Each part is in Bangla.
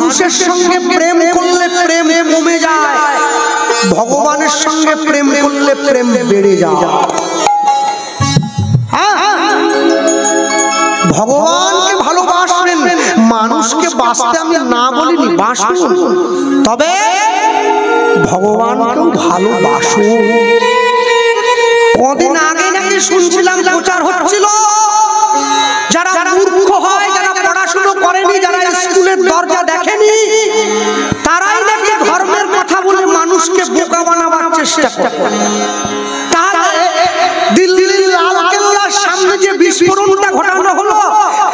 মানুষের সঙ্গে প্রেম করলে প্রেম কমে যায়, ভগবানের সঙ্গে প্রেম করলে প্রেম বেড়ে যায়। ভগবানকে ভালোবাসবেন, মানুষকে বাঁচতে আমি না বলিনি, বাসুন, তবে ভগবানকেও ভালোবাসুন। কদিন আগে নাকি শুনছিলাম প্রচার হচ্ছিল, যারা মূর্খ হয়, যারা পড়াশুনো করেনি, যারা স্কুলের দরজা দেখেনি, তারাই নাকি ধর্মের কথা বলে মানুষকে বোকা বানাবার চেষ্টা করে। তাহলে দিল্লির লালকেল্লার সামনে যে বিস্ফোরণটা ঘটানো হলো,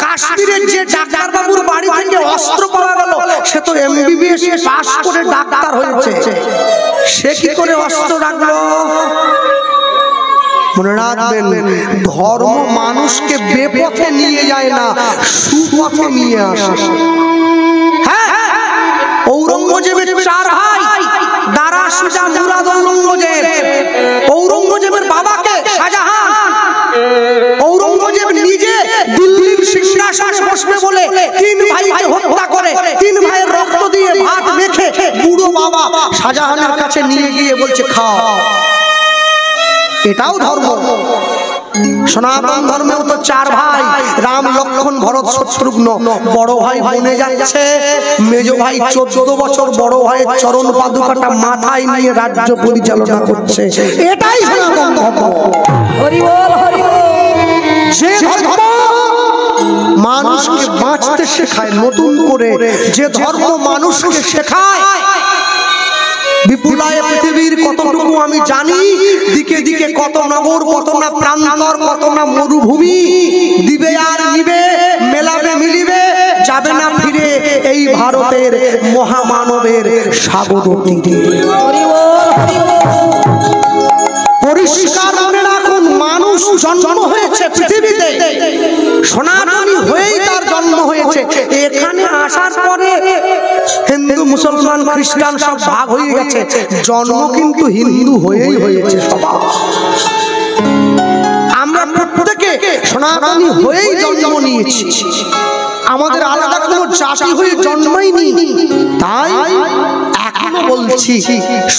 কাশ্মীরের যে ডাক্তার বাবুর বাড়ি থেকে অস্ত্র পাওয়া গেল, সে তো MBBS পাস করে ডাক্তার হয়েছে, সে কি করে অস্ত্র রাখলো? মনে রাখবেন, ধর্ম মানুষকে বেপথে নিয়ে যায় না, সুপথে নিয়ে আসে। হ্যাঁ, ঔরঙ্গজেবের 4 ভাই, দারা, সুজা, মুরাদ, ঔরঙ্গজেব। ঔরঙ্গজেবের বাবাকে শাহজাহান, ঔরঙ্গজেব নিজে দিল্লির সিংহাসনে বসবে বলে 3 ভাইকে হত্যা করে, 3 ভাইয়ের রক্ত দিয়ে ভাত মেখে বুড়ো বাবা শাহজাহানের কাছে নিয়ে গিয়ে বলছে খাও। এটাও ধর্ম। সনাতন ধর্মেও তো 4 ভাই, রাম, লক্ষ্মণ, ভরত, শত্রুঘ্ন। বড় ভাই বনে যাচ্ছে, মেজো ভাই 14 বছর বড় ভাইয়ের চরণ পাদুকাটা মাথায় নিয়ে রাজ্য পরিচালনা করছে। এটাই সনাতন ধর্ম। হরি বল, হরি বল। যে ধর্ম মানুষকে বাঁচতে শেখায় নতুন করে, যে ধর্ম মানুষকে শেখায়, বিপুলায় পৃথিবীর কতটুকু আমি জানি, দিকে দিকে কত নগর, কত না প্রান্তর, কত না মরুভূমি, দিবে আর নিবে, মেলাবে মিলিবে, যাবে না ফিরে এই ভারতের মহামানবের সাগর তীরে। পরিষ্কার মনে রাখুন, মানুষ জন্ম হয়েছে পৃথিবীতে, সনাতনী হয়েই তার জন্ম হয়েছে। এখানে আসার পরে হিন্দু, মুসলমান, খ্রিস্টান সব ভাগ হয়ে গেছে, জন্ম কিন্তু হিন্দু হয়েই হয়েছে সবাই। আমরা প্রত্যেকে সনাতনী হয়েই জন্ম নিয়েছি, আমাদের আলাদা কোনো জাতি হয়ে জন্মাইনি। তাই এখনো বলছি,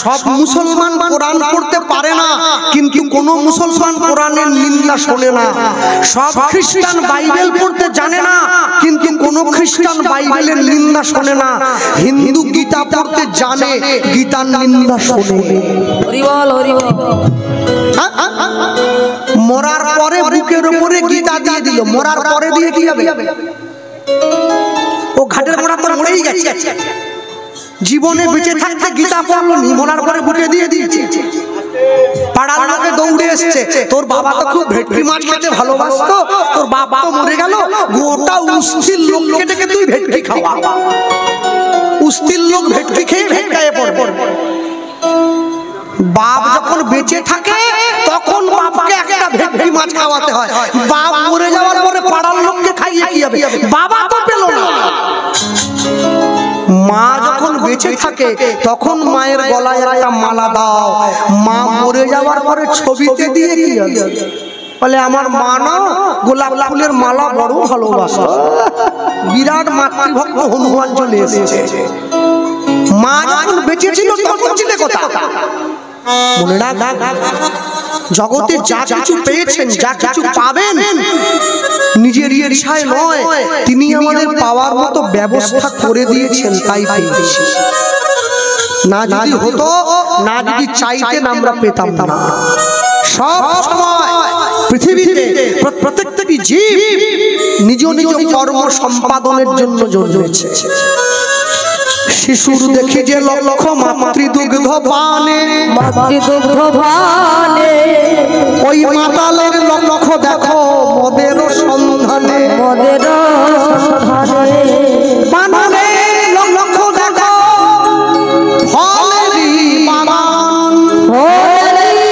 সব মুসলমান কোরআন পড়তে পারে না, কিন্তু কোন মুসলমান কোরআনের নিন্দা শোনে না। সব খ্রিস্টান বাইবেল পড়তে জানে না, কিন্তু কোন খ্রিস্টান বাইবেলের নিন্দা শোনে না। হিন্দু গীতা পড়তে জানে, গীতার নিন্দা শোনে। হরি বল, হরি বল। মরার পরে বুকের উপরে গীতা দিয়ে দিল, মরার পরে দিয়ে কি হবে? ও ঘাটের মোড়া তো মরেই গেছে, জীবনে বেঁচে থাকতে গীতা পড়লো নি, মরার পরে বুকে দিয়ে দিয়েছে। পাড়ার লোকে দৌড়ে এসছে, তোর বাবা তো খুব ভেটকি মাছ খেতে ভালোবাসতো, তোর বাবা তো মরে গেল, গোটা উস্তির লোককে ডেকে তুই ভেটকি খাওয়া। উস্তির লোক ভেটকি খেয়ে ভেটকায়ে পড়বে। বাপ যখন বেঁচে থাকে তখন বাপকে একটা ভেটকি মাছ খাওয়াতে হয়, বাপ মরে যাওয়ার পরে পাড়ার লোককে খাইয়ে কি হবে? বাবা তো পেল না। মা যখন বেঁচে থাকে তখন মায়ের গলায় একটা মালা দাও, মা মরে যাওয়ার পরে ছবিতে দিয়ে কি হবে? বলে আমার মা না গোলাপ ফুলের মালা বড় ভালোবাসে। বিরাট মাতৃভক্ত হনুমান চলে এসেছে। মা যখন বেঁচে ছিল তখন ছিল কথা। মনে রাখ, জগতে যা কিছু পেয়েছেন, যা কিছু পাবেন, নিজের ইচ্ছায় নয়, তিনি আমাদের পাওয়ার মতো ব্যবস্থা করে দিয়েছেন, তাই পেয়েছি। না যদি হতো, না যদি চাইতেন, আমরা পেতাম না। সব সময় পৃথিবীতে প্রত্যেকটি জীব নিজ নিজ কর্ম সম্পাদনের জন্য জন্মেছে। শিশুর দেখি যে লক্ষ্য মাতৃদুগ্ধ পানে, মাতৃদুগ্ধ পানে, ওই মাতালের লক্ষ্য দেখো মদের সন্ধানে, মদের সন্ধানে, বানরের লক্ষ্য দেখো ফলেরই বাগান, ফলেরই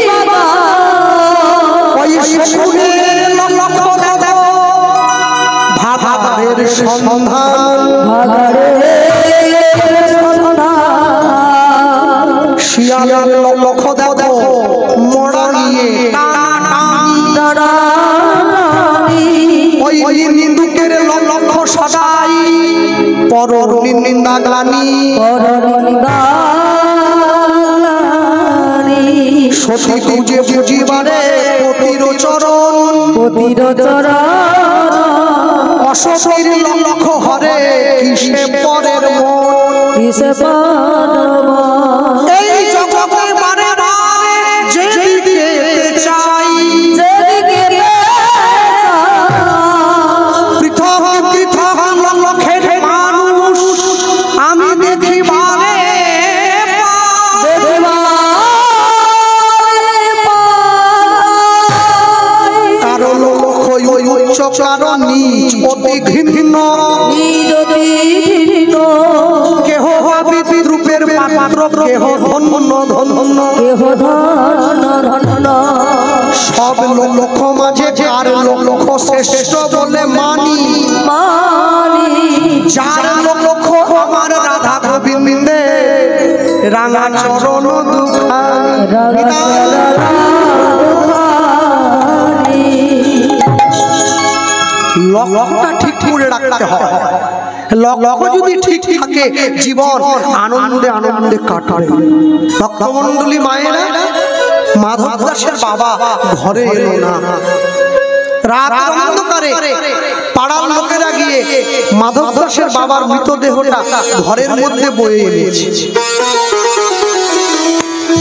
বাগান, ওই শিশুর লক্ষ্য দেখো ভাগাড়ের সন্ধান, ভাগাড়ের শিয়ালের লক্ষ্য দেখো মরা নিয়ে টানাটানি, ওই নিন্দুকের লক্ষ্য সদাই পরর নিন্দা গ্লানি সতী পূজে পুজিবারে পতির চরণ অসতীর লক্ষ্য হরে কিসে পরের মন এই জগতে বারে বারে যেদিকে চাই পৃথক পৃথক লক্ষ্যের মানুষ আমি দেখি বারে কারো লক্ষ্য উচ্চ কারো নিচ অতি ঘৃণ্য কেহ রূপের পাত্র কেহ ধন্য ধন্য সব লক্ষ্য মাঝে যার লক্ষ্য শ্রেষ্ঠ বলে মানি যার লক্ষ্য আমার রাধা গোবিন্দে রাঙা চরণ লক্ষ্যটা ঠিক করে রাখতে হয়। লক্ষ্য যদি ঠিক থাকে জীবন আনন্দে আনন্দে কাটবে। ভক্তমণ্ডলী মায়েরা, মাধব দাসের বাবা ঘরে এলো না। রাত অন্ধকারে পাড়ার লোকেরা গিয়ে মাধব দাসের বাবার মৃতদেহটা ঘরের মধ্যে বয়ে এনেছে।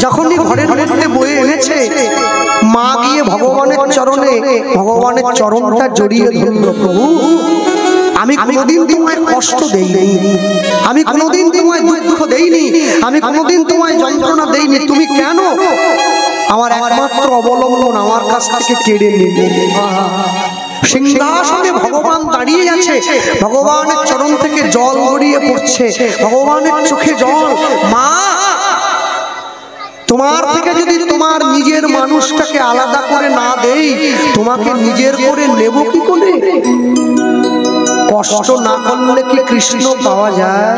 যখনই ঘরের মধ্যে বয়ে এনেছে, মা গিয়ে ভগবানের চরণে ভগবানের চরণটা জড়িয়ে ধরল। প্রভু, আমি কোনোদিন তোমায় কষ্ট দেইনি, আমি কোনোদিন তোমায় দুঃখ দেইনি, আমি কোনোদিন তোমায় যন্ত্রণা দেইনি, তুমি কেন আমার একমাত্র অবলম্বন আমার কাছ থেকে কেড়ে নিলে? সিংহাসনে ভগবান দাঁড়িয়ে আছে, ভগবানের চরণ থেকে জল গড়িয়ে পড়ছে, ভগবানের চোখে জল। মা, তোমার থেকে যদি তোমার নিজের মানুষটাকে আলাদা করে না দেই, তোমাকে নিজের করে নেব কি করে? কষ্ট না করলে কি কৃষ্ণ পাওয়া যায়?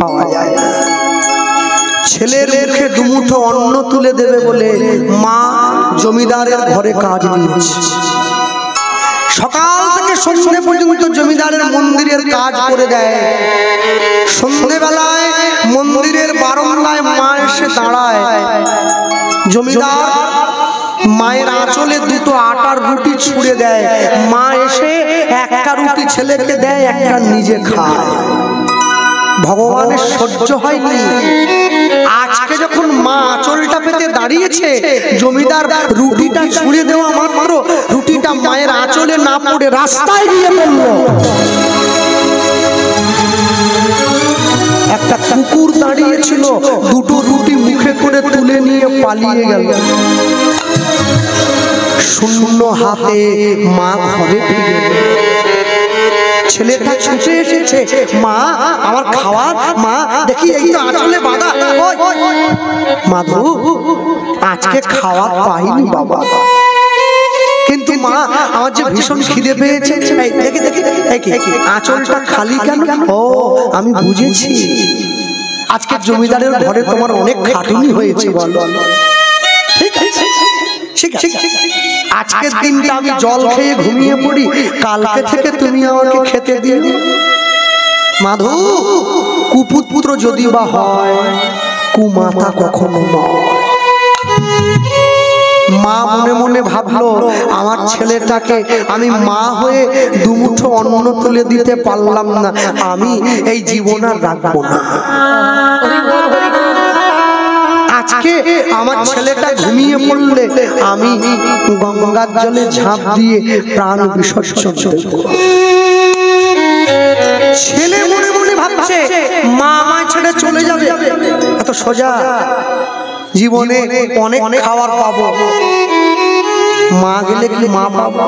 পাওয়া যায় না। ছেলের মুখে দুমুঠো অন্ন তুলে দেবে বলে মা জমিদারের ঘরে কাজ নিয়েছে। সকাল থেকে সন্ধ্যে পর্যন্ত জমিদারের মন্দিরের কাজ করে দেয়। সন্ধ্যেবেলায় মন্দিরের বারান্দায় মা এসে দাঁড়ায়। জমিদার মায়ের আঁচলে দুটো আটার রুটি ছুঁড়ে দেয়। মা এসে একটা রুটি ছেলেকে দেয়, একটা নিজে খায়। ভগবানের সহ্য হয়নি। আজকে যখন মা আঁচলটা পেতে দাঁড়িয়েছে, জমিদার রুটিটা ছুঁড়ে দেওয়া মাত্র রুটিটা মায়ের আঁচলে না পড়ে রাস্তায় গিয়ে পড়ল। একটা কুকুর দাঁড়িয়েছিল, দুটো রুটি মুখে করে তুলে নিয়ে পালিয়ে গেল। শূন্য হাতে মা ঘরে ফিরে গেল। ছেলেটা ছুটে এসেছে, মা আমার খাওয়ার, মা দেখি এই তো আঁচলে বাঁধা। মাধু, আজকে খাওয়া পাইনি বাবা, কিন্তু মা আমার যে ভীষণ খিদে পেয়েছে। দেখি দেখি আঁচলটা খালি কেন? ও, আমি বুঝেছি, আজকে জমিদারের ঘরে তোমার অনেক খাটুনি হয়েছে। বলো, ঠিক আছে, ঠিক আছে, আজকের দিনটা আমি জল খেয়ে ঘুমিয়ে পড়ি, কালকে থেকে তুমি আমাকে খেতে দিও। মাধু, কুপুত্র যদি বা হয়, কুমাতা কখনো নয়। মা মনে মনে ভাবলো, আমার ছেলেটাকে আমি মা হয়ে দুমুঠো অন্ন তুলে দিতে পারলাম না, আমি এই জীবন আর রাখবো না। আজকে আমার ছেলেটা ঘুমিয়ে পড়লে আমি গঙ্গার জলে ঝাঁপ দিয়ে প্রাণ বিসর্জন দেব। ছেলে মনে মনে ভাবছে, মা আমায় ছেড়ে চলে যাবে, এত সোজা? জীবনে অনেক খাবার পাবো, মা গেলে কি মা পাবো?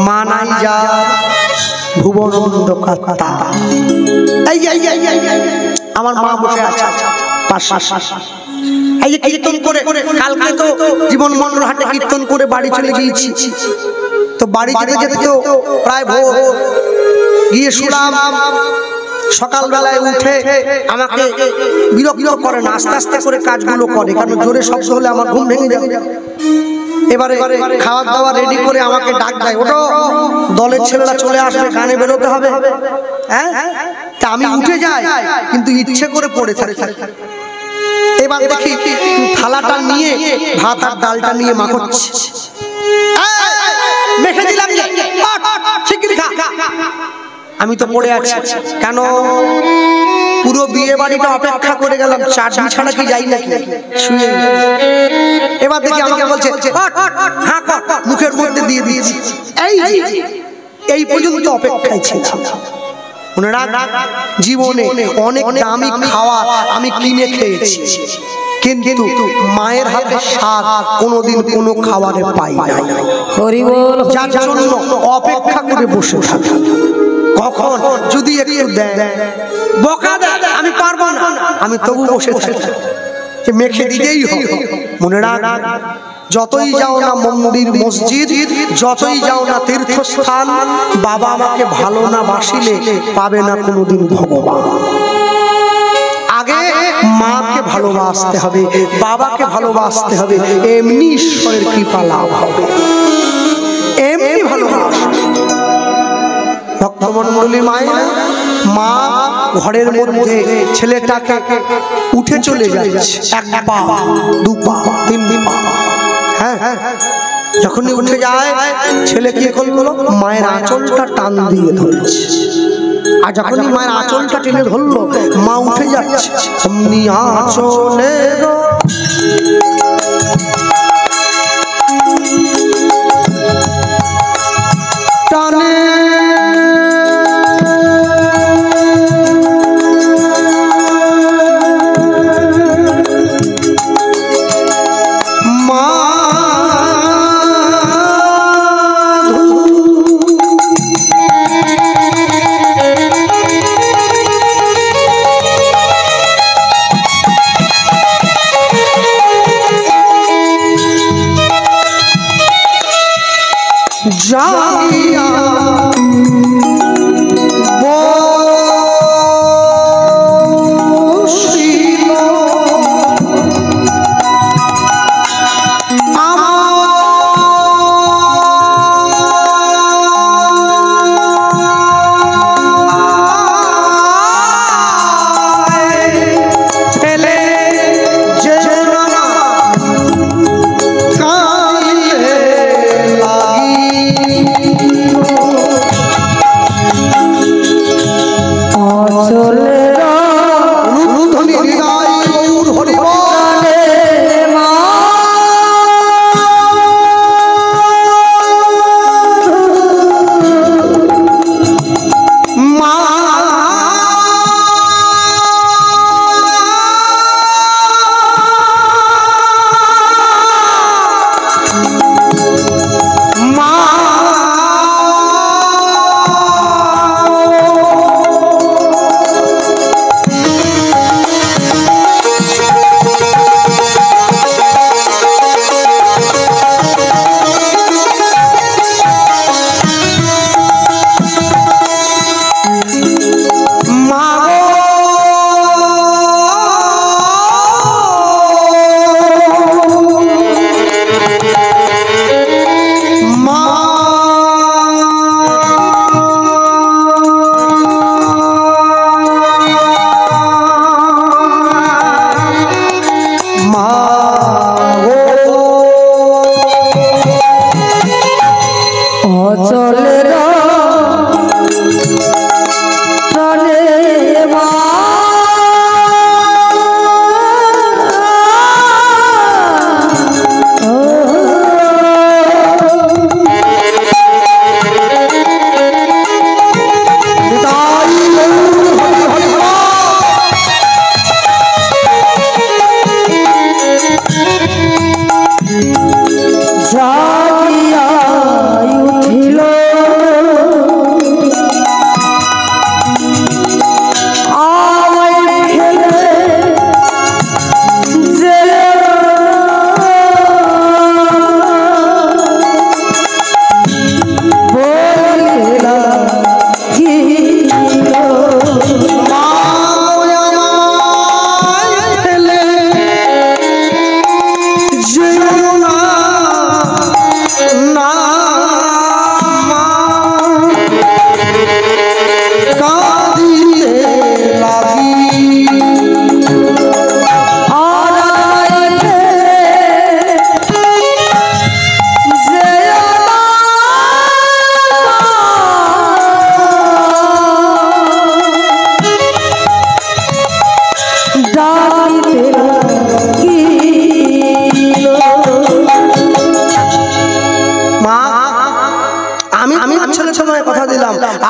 মা নাই যা ভুবন অন্ধকার। আমার মা বসে আছে এই যে কীর্তন করে, কালকে তো জীবন মন্ডল হাটে কীর্তন করে বাড়ি চলে গিয়েছি। তো বাড়ি যেতে যেতে তো প্রায় ভোর গিয়ে শুনলাম, সকালবেলায় উঠে আমাকে বিরক্ত করে না, আস্তে আস্তে করে কাজগুলো করে, কারণ জোরে শব্দ হলে আমার ঘুম ভেঙে যাবে। এবারে খাওয়া দাওয়া রেডি করে আমাকে ডাক দেয়, ওটা দলের ছেলেরা চলে আসবে, গানে বেরোতে হবে। হ্যাঁ, তা আমি উঠে যাই কিন্তু ইচ্ছে করে পড়ে থাকি। এবার দেখি থালাটা নিয়ে ভাত আর ডালটা নিয়ে মা করছে, মেখে দিলাম, আমি তো পড়ে আছি। কেন? পুরো বিয়ে বাড়িটা অপেক্ষা করে গেলাম, চাটনি ছাড়া কি যাই নাকি? শুয়ে এবার দেখি আমাকে বলছে মুখের মধ্যে দিয়ে দিয়েছি। এই পর্যন্ত অপেক্ষায় ছিলাম। জীবনে অনেক দামি খাওয়া আমি কিনে খেয়েছি, কিন্তু মায়ের হাতে স্বাদ কোনোদিন কোনো খাবারে পাই নাই। যার জন্য অপেক্ষা করে বসে থাকি, কখন যদি একটু দেয়, বকা দেয়, আমি পারবো না, আমি তবু বসে থাকি, মেখে দিতেই হবে। মনে রাখ, যতই যাও না মন্দির মসজিদ, যতই যাও না তীর্থস্থান, বাবা আমাকে ভালো না বাসিলে পাবে না কোনোদিন ভগবান। আগে মাকে ভালোবাসতে হবে, বাবাকে ভালোবাসতে হবে, এমনি ঈশ্বরের কৃপা লাভ হবে। এমনি ভালোবাসা। ভক্তমণ্ডলী মায়ের মা ঘরের মধ্যে ছেলেটাকে উঠে চলে যাচ্ছে, এক পা, দু পা, তিন পা। হ্যাঁ, যখনই উঠে যায় ছেলে কি করলো? মায়ের আঁচলটা টান দিয়ে ধরেছে। আর যখনই মায়ের আঁচলটা টেনে ধরলো, মা উঠে যাচ্ছে, অমনি আঁচলে টানে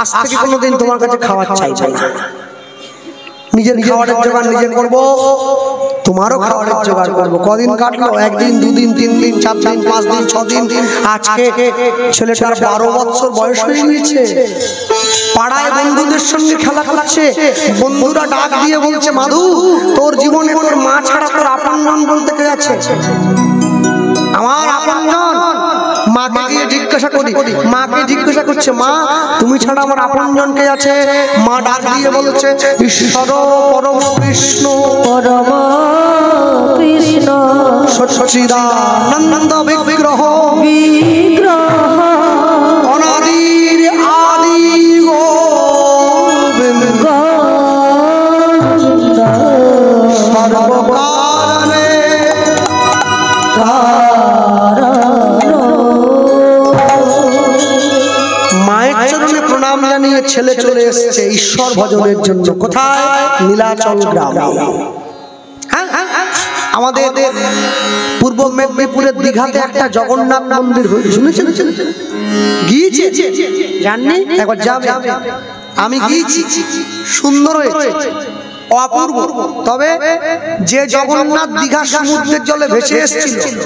আজ থেকে কোনোদিন তোমার কাছে খাওয়ার চাইবে না। নিজের খাওয়ারের জোগাড় নিজে করব, তোমারও খাওয়ারের জোগাড় করবো। কদিন কাটলো? একদিন, দুদিন, 3 দিন, 4 দিন, 5 দিন, 6 দিন। আজকে ছেলেটার 12 বছর বয়স হয়ে গিয়েছে। পাড়ায় বন্ধুদের সঙ্গে খেলা করছে, বন্ধুরা ডাক দিয়ে বলছে, মাধু তোর জীবনে তোর মা ছাড়া তোর আপনজন বলতে কে আছে? আমার আপনজন। মাকে গিয়ে জিজ্ঞাসা করি, মাকে জিজ্ঞাসা করছে, মা তুমি ছাড়া আমার আপনজন কে আছে? মা ডাক দিয়ে বলছে, ঈশ্বর পরম কৃষ্ণ, পরম কৃষ্ণ সচ্চিদানন্দ বিগ্রহ, বিগ্রহ অনাদির আদি গোবিন্দ সর্বকারণে মায়ের চরণে প্রণাম জানিয়ে ছেলে চলে এসেছে ঈশ্বর ভজনের জন্য। কোথায়? নীলাচল গ্রামে। আমাদের পূর্ব মেদিনীপুরের দীঘাতে একটা জগন্নাথ মন্দির হয়েছে, শুনেছেন? গিয়েছে? জাননি? একবার যাবে। আমি গিয়েছি, সুন্দর হয়েছে, অপূর্ব। তবে যে জগন্নাথ দীঘা সমুদ্রের জলে ভেসে এসেছিল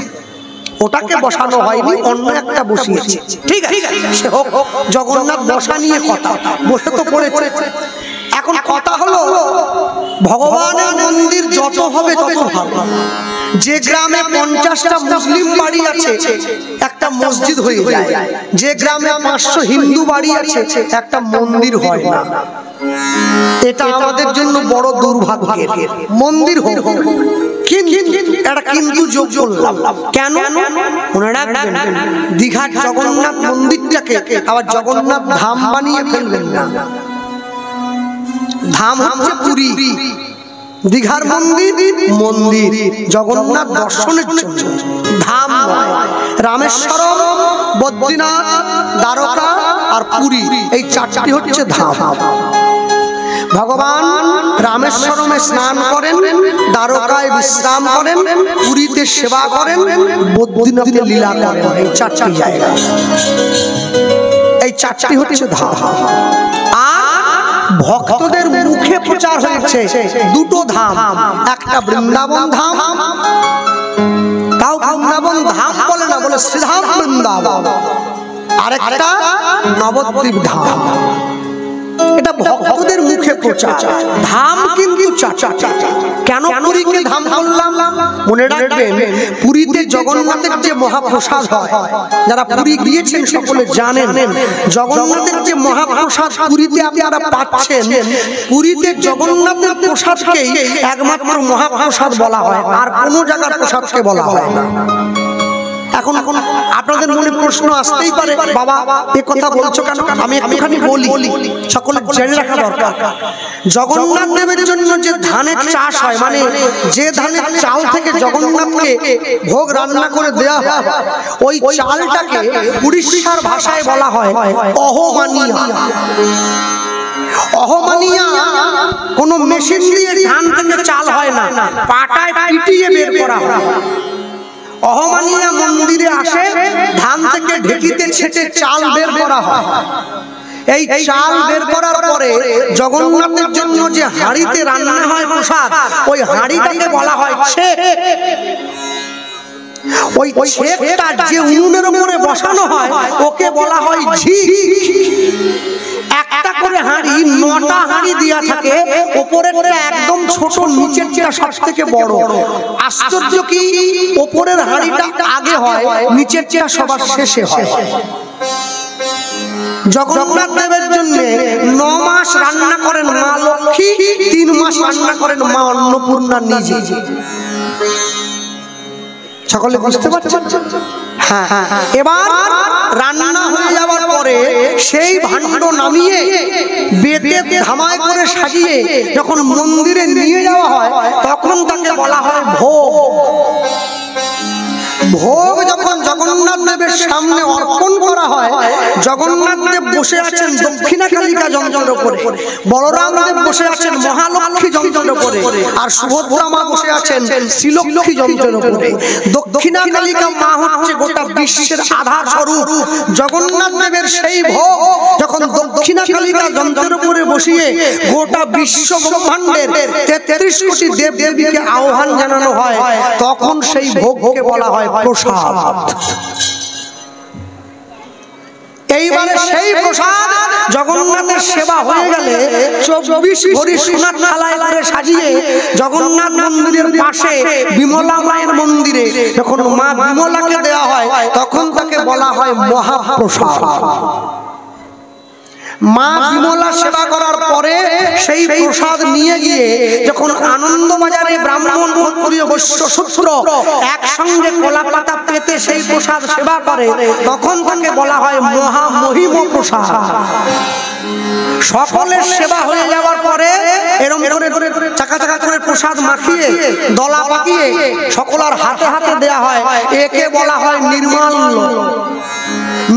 ওটাকে বসানো হয়নি, অন্য একটা বসিয়েছে। ঠিক আছে, সে হোক। জগন্নাথ বসা নিয়ে কথা, বসে তো পড়েছে। এখন কথা হলো, ভগবানের মন্দির যত হবে তত ভালো। যে গ্রামে 50টা মুসলিম বাড়ি আছে একটা মসজিদ হয়ে যায়, যে গ্রামে 500 হিন্দু বাড়ি আছে একটা মন্দির হয় না। এটা আমাদের জন্য বড় দুর্ভাগ্যের। মন্দির হোক, কিন্তু যোগ করলাম কেন? মনে রাখবেন, দীঘার জগন্নাথ মন্দিরটাকে আবার জগন্নাথ ধাম বানিয়ে ফেলবেন না। ধাম হচ্ছে পুরী, দীঘার মন্দির মন্দির জগন্নাথ দর্শনের জন্য, ধাম নয়। রামেশ্বরম, বদ্রীনাথ, দ্বারকা আর পুরী, এই 4টি হচ্ছে ধাম। ভগবান রামেশ্বরমে স্নান করেন, দ্বারকায় বিশ্রাম করেন, পুরীতে সেবা করেন, বদ্রীনাথে লীলা করেন। এই 4টি জায়গা, এই 4টি হচ্ছে ধাম। ভক্তদের মুখে প্রচার হয়েছে 2টো ধাম, একটা বৃন্দাবন ধাম, তাও বৃন্দাবন ধাম বলে না, বলে শ্রীধাম বৃন্দাবন, আরেকটা নবদ্বীপ ধাম। এটা ভক্তদের মুখে প্রচার। ধাম কিন্তু 4টা। কেন পুরীকে ধাম বললাম? মনে রাখবেন, পুরীতে জগন্নাথের যে মহাপ্রসাদ হয়, যারা পুরী গিয়েছেন সকলে জানেন, জগন্নাথের যে মহাপ্রসাদ পুরীতে আপনারা পাচ্ছেন, পুরীতে জগন্নাথের প্রসাদকেই একমাত্র মহাপ্রসাদ বলা হয়, আর কোনো জায়গার প্রসাদকে বলা হয় না। এখন আপনাদের মনে প্রশ্ন আসতেই পারে, বাবা এ কথা বলছো কেন? আমি একটুখানি বলি, সকলে জেনে রাখা দরকার। জগন্নাথ দেবের জন্য যে ধানের চাষ হয়, মানে যে ধানের চাল থেকে জগন্নাথকে ভোগ রান্না করে দেয়া হয়, ওই চালটাকে উড়িষ্যার ভাষায় বলা হয় অহমানিয়া। অহমানিয়া কোনো মেশিন দিয়ে ধান থেকে চাল হয় না, পাটায় পিটিয়ে বের করা হয়। অহমানিয়া মন্দিরে আসে, ধান থেকে ঢেকিতে ছেটে চাল বের করা হয়। এই চাল বের করার পরে জগন্নাথের জন্য যে হাঁড়িতে রান্না হয় প্রসাদ, ওই হাঁড়িটাকে বলা হয় ছেক। ওই ছেকটা যে উনুনের উপরে বসানো হয় ওকে বলা হয় ঝি। একটা করে হাঁড়ি, 9টা হাঁড়ি দেয়া থাকে, উপরেরটা একদম ছোট, নিচেরটা সবথেকে বড়। আশ্চর্য কি, উপরের হাঁড়িটা আগে হয়, নিচেরটা সবার শেষে হয়। জগন্নাথ দেবের জন্য 9 মাস রান্না করেন মা লক্ষ্মী, 3 মাস রান্না করেন মা অন্নপূর্ণা নিজে। সকলে বুঝতে পারছেন? হ্যাঁ। এবার রান্না হয়ে যাওয়ার পরে সেই ভাণ্ড নামিয়ে বেতে ধামায় করে সাজিয়ে যখন মন্দিরে নিয়ে যাওয়া হয়, তখন তাকে বলা হয় ভোগ। ভোগ যখন জগন্নাথ দেবের সামনে অর্পণ করা হয়, জগন্নাথ দেব বসে আছেন দক্ষিণা কালিকা যন্ত্রের উপরে, বলরাম দেব বসে আছেন মহালক্ষ্মী যন্ত্রের উপরে, আর সুভদ্রা মা বসে আছেন শ্রীলক্ষ্মী যন্ত্রের উপরে। দক্ষিণা কালিকা মা হচ্ছে গোটা বিশ্বের আধার স্বরূপ। জগন্নাথ দেবের সেই ভোগ যখন দক্ষিণা কালিকা যন্ত্রের উপরে বসিয়ে গোটা বিশ্ব ব্রহ্মাণ্ডের 33 কোটি দেব দেবীকে আহ্বান জানানো হয়, তখন সেই ভোগকে বলা হয় প্রসাদ। এইবারে সেই প্রসাদ জগন্নাথের সেবা হয়ে গেলে 24 ভরি সোনার থালায় করে সাজিয়ে জগন্নাথ মন্দিরের পাশে বিমলা মায়ের মন্দিরে যখন মা বিমলাকে দেওয়া হয়, তখন তাকে বলা হয় মহাপ্রসাদ। মা বিমলা সেবা করার পরে সেই প্রসাদ নিয়ে গিয়ে যখন আনন্দবাজারে ব্রাহ্মণ ক্ষত্রিয় বৈশ্য শূদ্র একসঙ্গে কলা পাতা পেতে সেই প্রসাদ সেবা করে, তখন তাকে বলা হয় মহামহিম প্রসাদ। সকলের সেবা হয়ে যাওয়ার পরে এরকম করে চাকা চাকা করে প্রসাদ মাখিয়ে দলা পাকিয়ে সকলের হাতে হাতে দেয়া হয়, একে বলা হয় নির্মাল্য।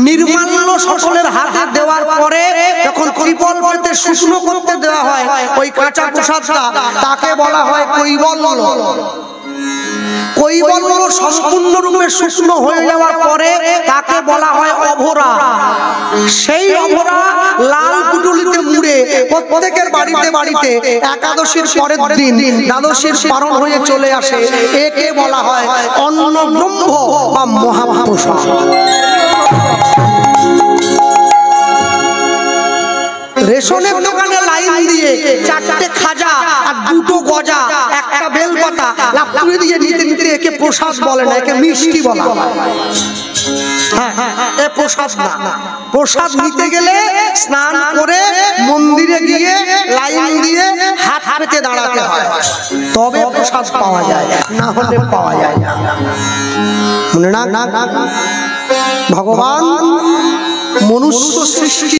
নির্মাল্য সকলের হাতে দেওয়ার পরে যখন ত্রিপল পেতে শুকনো করতে দেওয়া হয় ওই কাঁচা প্রসাদটা, তাকে বলা হয় কৈবল্য। কৈবল্য সম্পূর্ণরূপে শুকনো হয়ে যাওয়ার পরে তাকে বলা হয় অভরা। সেই অভরা লাল পুটুলিতে মুড়ে প্রত্যেকের বাড়িতে বাড়িতে একাদশীর পরের দিন দ্বাদশীর পারণ হয়ে চলে আসে, একে বলা হয় অন্ন ব্রহ্ম বা মহাপ্রসাদ। রেশনের দোকানে লাইন দিয়ে 4টে খাজা আর 2টো গজা একটা বেলপাতা লাফ করে দিয়ে নিতে নিতে একে প্রসাদ বলে না, একে মিষ্টি বলা হয়। এ প্রসাদ না। প্রসাদ নিতে গেলে স্নান করে মন্দিরে গিয়ে লাইন দিয়ে হাত পেতে দাঁড়াতে হয়, তবে প্রসাদ পাওয়া যায়, না হলে পাওয়া যায় না। মনে না, ভগবান মনুষ্য সৃষ্টি